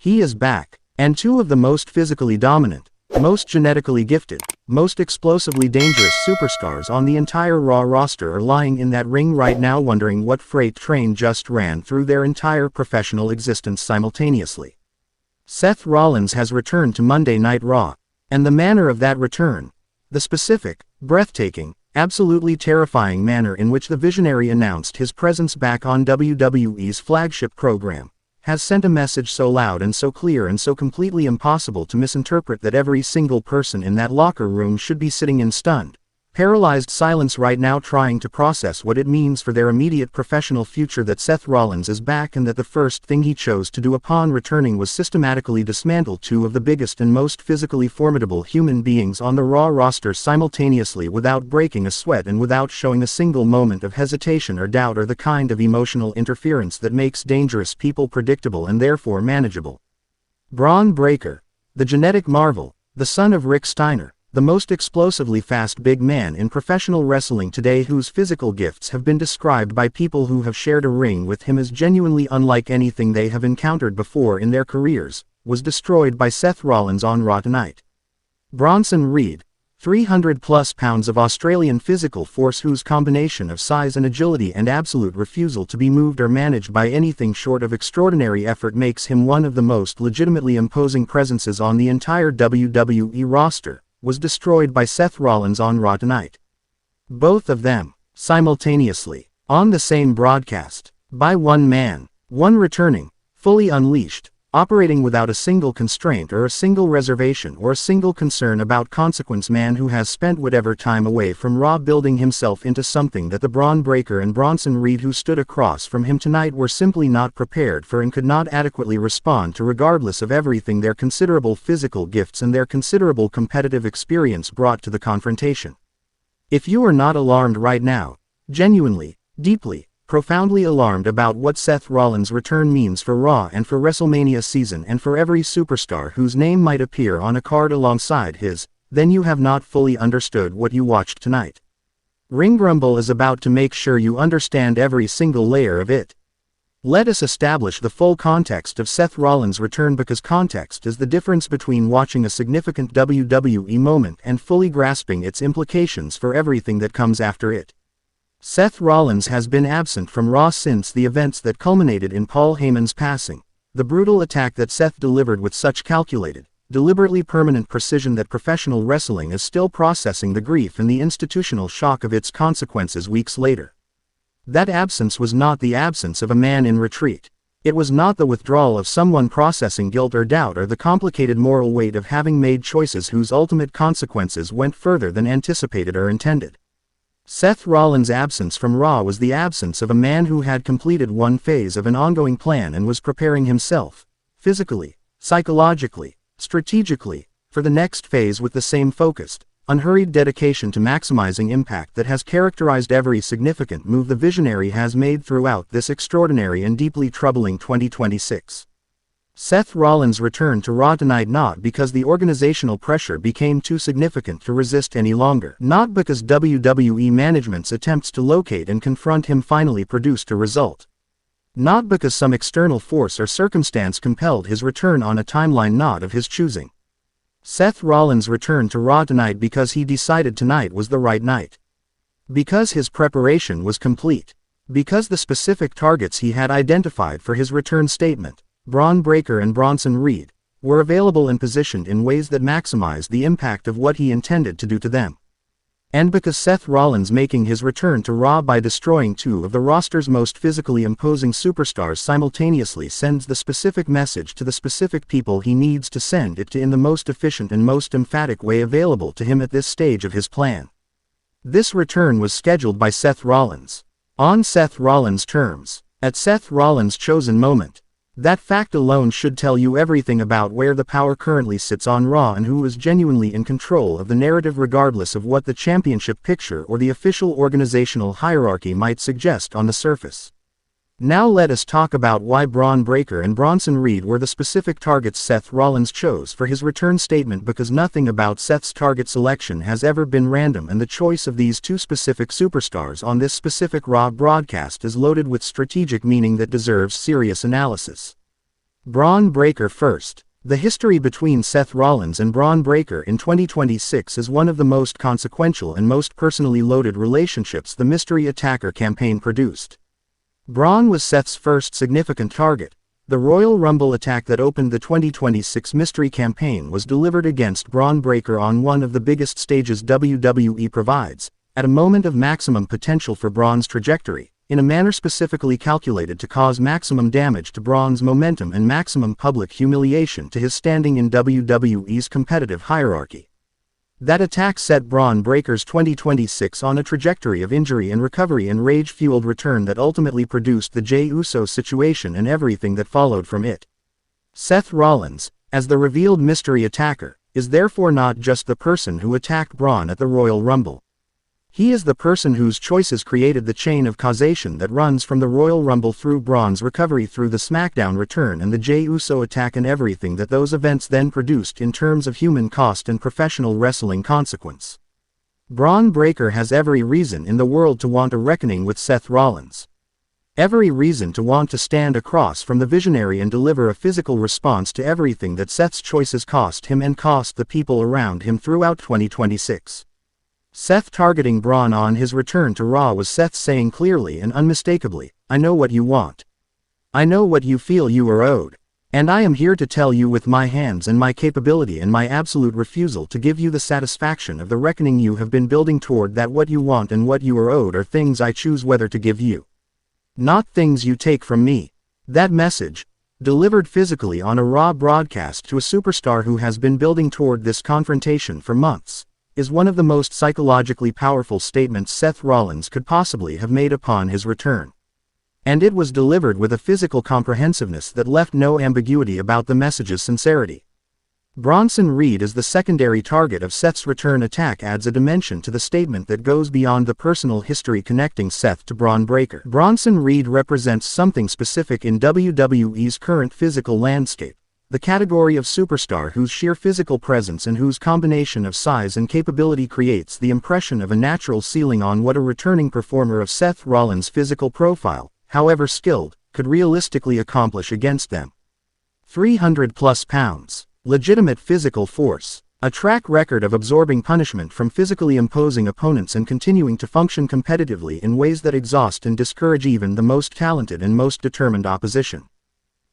He is back, and two of the most physically dominant, most genetically gifted, most explosively dangerous superstars on the entire Raw roster are lying in that ring right now wondering what freight train just ran through their entire professional existence simultaneously. Seth Rollins has returned to Monday Night Raw, and the manner of that return, the specific, breathtaking, absolutely terrifying manner in which the visionary announced his presence back on WWE's flagship program, has sent a message so loud and so clear and so completely impossible to misinterpret that every single person in that locker room should be sitting in stunned, paralyzed silence right now trying to process what it means for their immediate professional future that Seth Rollins is back and that the first thing he chose to do upon returning was systematically dismantle two of the biggest and most physically formidable human beings on the Raw roster simultaneously without breaking a sweat and without showing a single moment of hesitation or doubt or the kind of emotional interference that makes dangerous people predictable and therefore manageable. Bron Breakker, the genetic marvel, the son of Rick Steiner, the most explosively fast big man in professional wrestling today whose physical gifts have been described by people who have shared a ring with him as genuinely unlike anything they have encountered before in their careers, was destroyed by Seth Rollins on Raw tonight. Bronson Reed, 300+ pounds of Australian physical force whose combination of size and agility and absolute refusal to be moved or managed by anything short of extraordinary effort makes him one of the most legitimately imposing presences on the entire WWE roster, was destroyed by Seth Rollins on Raw tonight. Both of them, simultaneously, on the same broadcast, by one man, one returning, fully unleashed, operating without a single constraint or a single reservation or a single concern about consequence, man who has spent whatever time away from Raw building himself into something that the Bron Breakker and Bronson Reed who stood across from him tonight were simply not prepared for and could not adequately respond to regardless of everything their considerable physical gifts and their considerable competitive experience brought to the confrontation. If you are not alarmed right now, genuinely, deeply, profoundly alarmed about what Seth Rollins' return means for Raw and for WrestleMania season and for every superstar whose name might appear on a card alongside his, then you have not fully understood what you watched tonight. Ring Grumble is about to make sure you understand every single layer of it. Let us establish the full context of Seth Rollins' return because context is the difference between watching a significant WWE moment and fully grasping its implications for everything that comes after it. Seth Rollins has been absent from Raw since the events that culminated in Paul Heyman's passing, the brutal attack that Seth delivered with such calculated, deliberately permanent precision that professional wrestling is still processing the grief and the institutional shock of its consequences weeks later. That absence was not the absence of a man in retreat. It was not the withdrawal of someone processing guilt or doubt or the complicated moral weight of having made choices whose ultimate consequences went further than anticipated or intended. Seth Rollins' absence from Raw was the absence of a man who had completed one phase of an ongoing plan and was preparing himself, physically, psychologically, strategically, for the next phase with the same focused, unhurried dedication to maximizing impact that has characterized every significant move the visionary has made throughout this extraordinary and deeply troubling 2026. Seth Rollins returned to Raw tonight not because the organizational pressure became too significant to resist any longer, not because WWE management's attempts to locate and confront him finally produced a result, not because some external force or circumstance compelled his return on a timeline not of his choosing. Seth Rollins returned to Raw tonight because he decided tonight was the right night. Because his preparation was complete. Because the specific targets he had identified for his return statement, Bron Breakker and Bronson Reed, were available and positioned in ways that maximized the impact of what he intended to do to them. And because Seth Rollins making his return to Raw by destroying two of the roster's most physically imposing superstars simultaneously sends the specific message to the specific people he needs to send it to in the most efficient and most emphatic way available to him at this stage of his plan. This return was scheduled by Seth Rollins, on Seth Rollins' terms, at Seth Rollins' chosen moment. That fact alone should tell you everything about where the power currently sits on Raw and who is genuinely in control of the narrative regardless of what the championship picture or the official organizational hierarchy might suggest on the surface. Now let us talk about why Bron Breakker and Bronson Reed were the specific targets Seth Rollins chose for his return statement because nothing about Seth's target selection has ever been random and the choice of these two specific superstars on this specific Raw broadcast is loaded with strategic meaning that deserves serious analysis. Bron Breakker first. The history between Seth Rollins and Bron Breakker in 2026 is one of the most consequential and most personally loaded relationships the Mystery Attacker campaign produced. Bron was Seth's first significant target. The Royal Rumble attack that opened the 2026 Mystery campaign was delivered against Bron Breakker on one of the biggest stages WWE provides, at a moment of maximum potential for Bron's trajectory, in a manner specifically calculated to cause maximum damage to Bron's momentum and maximum public humiliation to his standing in WWE's competitive hierarchy. That attack set Bron Breakker's 2026 on a trajectory of injury and recovery and rage-fueled return that ultimately produced the Jey Uso situation and everything that followed from it. Seth Rollins, as the revealed Mystery Attacker, is therefore not just the person who attacked Bron at the Royal Rumble. He is the person whose choices created the chain of causation that runs from the Royal Rumble through Bron's recovery through the SmackDown return and the Jey Uso attack and everything that those events then produced in terms of human cost and professional wrestling consequence. Bron Breakker has every reason in the world to want a reckoning with Seth Rollins. Every reason to want to stand across from the visionary and deliver a physical response to everything that Seth's choices cost him and cost the people around him throughout 2026. Seth targeting Bron on his return to Raw was Seth saying clearly and unmistakably, "I know what you want. I know what you feel you are owed. And I am here to tell you with my hands and my capability and my absolute refusal to give you the satisfaction of the reckoning you have been building toward that what you want and what you are owed are things I choose whether to give you. Not things you take from me." That message, delivered physically on a Raw broadcast to a superstar who has been building toward this confrontation for months, is one of the most psychologically powerful statements Seth Rollins could possibly have made upon his return. And it was delivered with a physical comprehensiveness that left no ambiguity about the message's sincerity. Bronson Reed as the secondary target of Seth's return attack adds a dimension to the statement that goes beyond the personal history connecting Seth to Bron Breakker. Bronson Reed represents something specific in WWE's current physical landscape. The category of superstar whose sheer physical presence and whose combination of size and capability creates the impression of a natural ceiling on what a returning performer of Seth Rollins' physical profile, however skilled, could realistically accomplish against them. 300+ pounds. Legitimate physical force. A track record of absorbing punishment from physically imposing opponents and continuing to function competitively in ways that exhaust and discourage even the most talented and most determined opposition.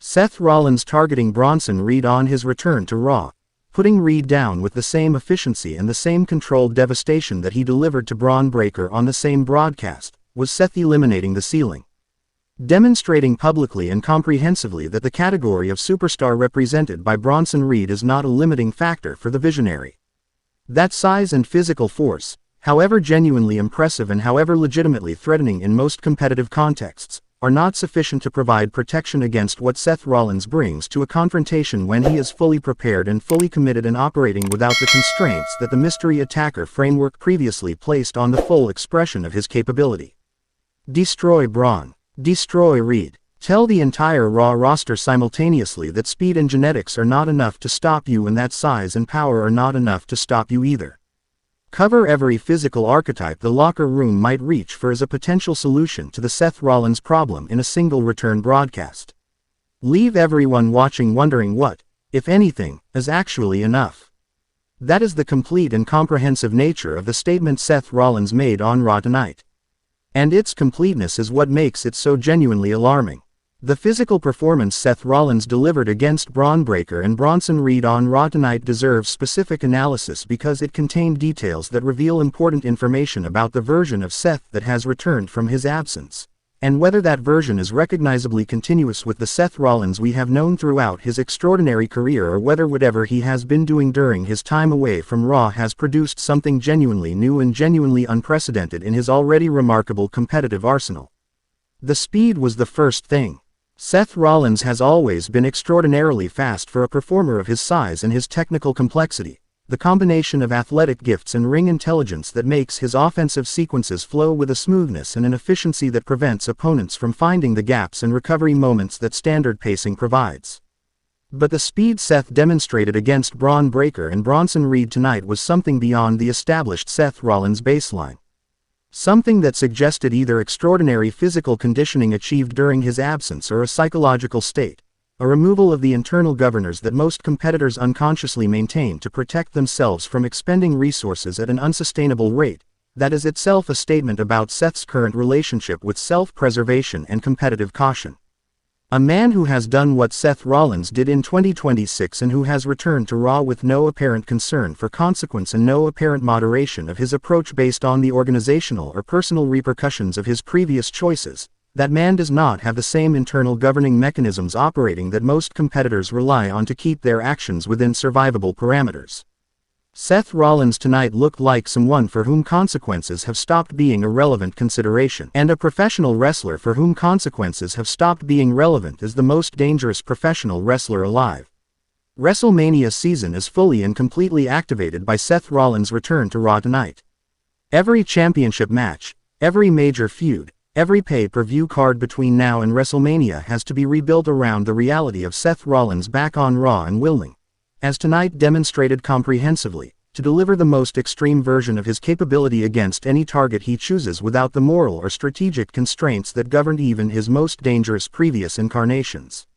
Seth Rollins targeting Bronson Reed on his return to Raw, putting Reed down with the same efficiency and the same controlled devastation that he delivered to Bron Breakker on the same broadcast, was Seth eliminating the ceiling. Demonstrating publicly and comprehensively that the category of superstar represented by Bronson Reed is not a limiting factor for the visionary. That size and physical force, however genuinely impressive and however legitimately threatening in most competitive contexts, are not sufficient to provide protection against what Seth Rollins brings to a confrontation when he is fully prepared and fully committed and operating without the constraints that the Mystery Attacker framework previously placed on the full expression of his capability. Destroy Bron. Destroy Reed. Tell the entire Raw roster simultaneously that speed and genetics are not enough to stop you and that size and power are not enough to stop you either. Cover every physical archetype the locker room might reach for as a potential solution to the Seth Rollins problem in a single return broadcast. Leave everyone watching wondering what, if anything, is actually enough. That is the complete and comprehensive nature of the statement Seth Rollins made on Raw tonight. And its completeness is what makes it so genuinely alarming. The physical performance Seth Rollins delivered against Bron Breakker and Bronson Reed on Raw tonight deserves specific analysis because it contained details that reveal important information about the version of Seth that has returned from his absence, and whether that version is recognizably continuous with the Seth Rollins we have known throughout his extraordinary career or whether whatever he has been doing during his time away from Raw has produced something genuinely new and genuinely unprecedented in his already remarkable competitive arsenal. The speed was the first thing. Seth Rollins has always been extraordinarily fast for a performer of his size and his technical complexity, the combination of athletic gifts and ring intelligence that makes his offensive sequences flow with a smoothness and an efficiency that prevents opponents from finding the gaps and recovery moments that standard pacing provides. But the speed Seth demonstrated against Bron Breakker and Bronson Reed tonight was something beyond the established Seth Rollins baseline. Something that suggested either extraordinary physical conditioning achieved during his absence or a psychological state, a removal of the internal governors that most competitors unconsciously maintain to protect themselves from expending resources at an unsustainable rate. That is itself a statement about Seth's current relationship with self-preservation and competitive caution. A man who has done what Seth Rollins did in 2026 and who has returned to Raw with no apparent concern for consequence and no apparent moderation of his approach based on the organizational or personal repercussions of his previous choices. That man does not have the same internal governing mechanisms operating that most competitors rely on to keep their actions within survivable parameters. Seth Rollins tonight looked like someone for whom consequences have stopped being a relevant consideration, and a professional wrestler for whom consequences have stopped being relevant as the most dangerous professional wrestler alive. WrestleMania season is fully and completely activated by Seth Rollins' return to Raw tonight. Every championship match, every major feud, every pay-per-view card between now and WrestleMania has to be rebuilt around the reality of Seth Rollins back on Raw and willing, as tonight demonstrated comprehensively, to deliver the most extreme version of his capability against any target he chooses without the moral or strategic constraints that governed even his most dangerous previous incarnations.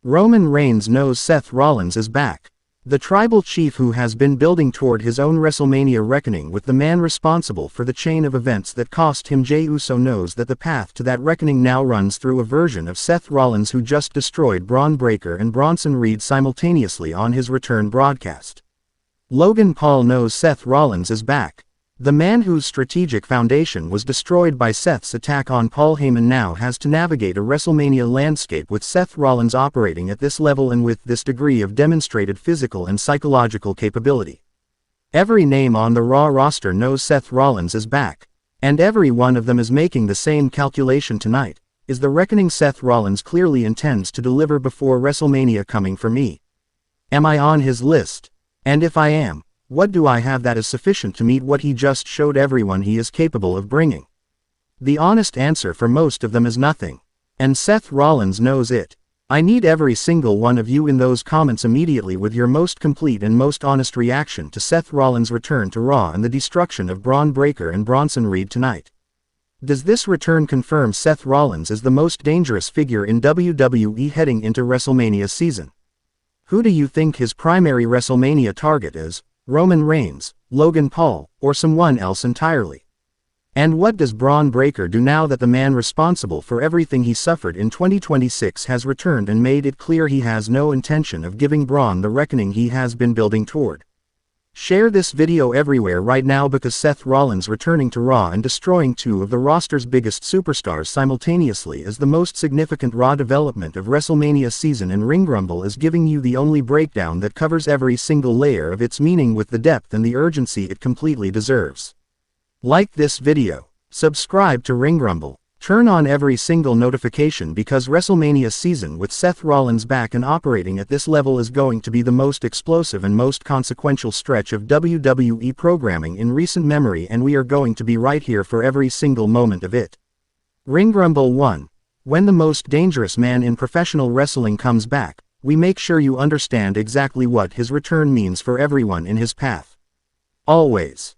Roman Reigns knows Seth Rollins is back. The tribal chief who has been building toward his own WrestleMania reckoning with the man responsible for the chain of events that cost him Jey Uso knows that the path to that reckoning now runs through a version of Seth Rollins who just destroyed Bron Breakker and Bronson Reed simultaneously on his return broadcast. Logan Paul knows Seth Rollins is back. The man whose strategic foundation was destroyed by Seth's attack on Paul Heyman now has to navigate a WrestleMania landscape with Seth Rollins operating at this level and with this degree of demonstrated physical and psychological capability. Every name on the Raw roster knows Seth Rollins is back, and every one of them is making the same calculation tonight. Is the reckoning Seth Rollins clearly intends to deliver before WrestleMania coming for me? Am I on his list? And if I am, what do I have that is sufficient to meet what he just showed everyone he is capable of bringing? The honest answer for most of them is nothing. And Seth Rollins knows it. I need every single one of you in those comments immediately with your most complete and most honest reaction to Seth Rollins' return to Raw and the destruction of Bron Breakker and Bronson Reed tonight. Does this return confirm Seth Rollins as the most dangerous figure in WWE heading into WrestleMania season? Who do you think his primary WrestleMania target is? Roman Reigns, Logan Paul, or someone else entirely? And what does Bron Breakker do now that the man responsible for everything he suffered in 2026 has returned and made it clear he has no intention of giving Bron the reckoning he has been building toward? Share this video everywhere right now because Seth Rollins returning to Raw and destroying two of the roster's biggest superstars simultaneously is the most significant Raw development of WrestleMania season, and Ring Grumble is giving you the only breakdown that covers every single layer of its meaning with the depth and the urgency it completely deserves. Like this video, subscribe to Ring Grumble, turn on every single notification because WrestleMania season with Seth Rollins back and operating at this level is going to be the most explosive and most consequential stretch of WWE programming in recent memory, and we are going to be right here for every single moment of it. Ring Grumble 1. When the most dangerous man in professional wrestling comes back, we make sure you understand exactly what his return means for everyone in his path. Always.